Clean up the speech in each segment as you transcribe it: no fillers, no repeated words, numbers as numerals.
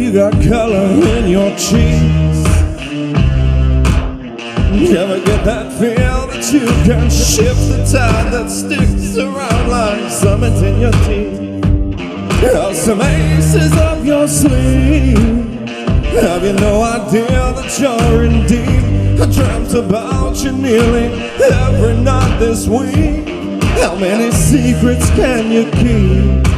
you got color in your cheeks. You ever get that feel that you can shift the tide that sticks around like cement in your teeth? Have some aces up your sleeve. Have you no idea that you're in deep? I dreamt about you nearly every night this week. How many secrets can you keep?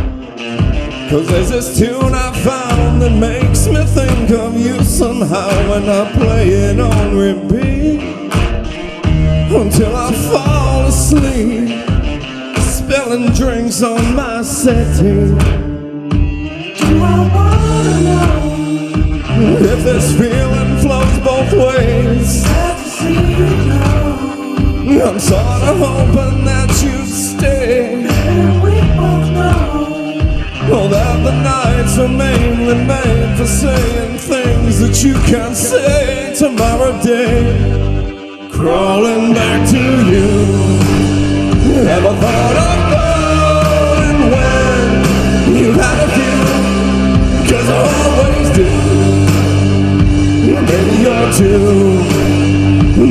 'Cause there's this tune I found that makes me think of you somehow when I play it on repeat, until I fall asleep, spilling drinks on my settee. Do I wanna know if this feeling flows both ways? sad to see you go, I'm sort of hoping that you'd stay. and we both know Oh, that the nights are mainly made for saying things that you can't say tomorrow day. Crawling back to you. Ever thought of going when you've had a few? 'Cause I always do. Maybe you're too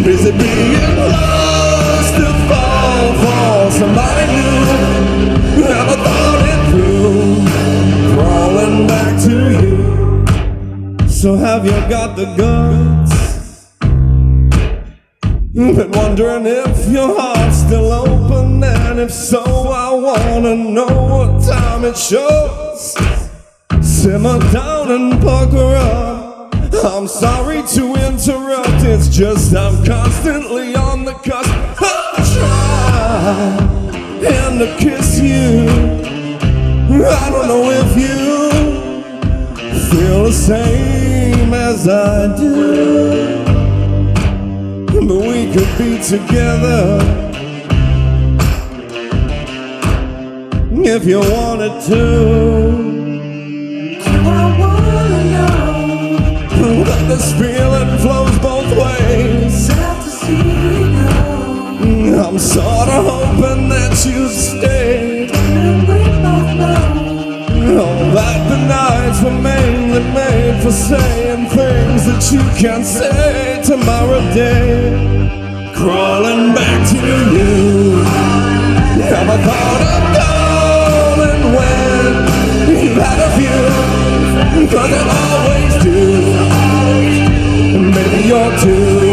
busy being lost to fall for somebody new. Ever thought it through? Crawling back to you. So have you got the guts? Been wondering if your heart's still open, and if so, I wanna know what time it shows. Simmer down and pucker up. I'm sorry to interrupt, it's just I'm constantly on the cusp of trying to kiss you. I don't know if you feel the same as I do, but we could be together if you wanted to. Do I wanna know But this feeling flows both ways. sad to see you go, I'm sorta hoping that you'd stay. and we both know Oh, that the nights were mainly made for saying things that you can't say tomorrow day. Crawling back to you. Have I thought of going when you've had a few? 'Cause I always do. Maybe you're too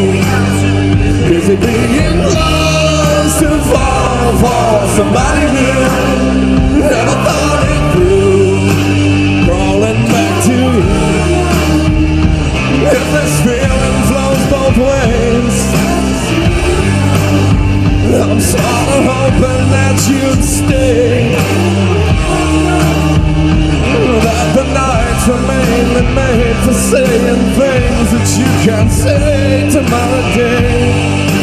busy being lost to fall for somebody new. Never thought it through. Crawling back to you. If this feeling flows both ways, I'm sorta hoping that you'd stay. That the nights are mainly made for saying things that you can't say tomorrow day.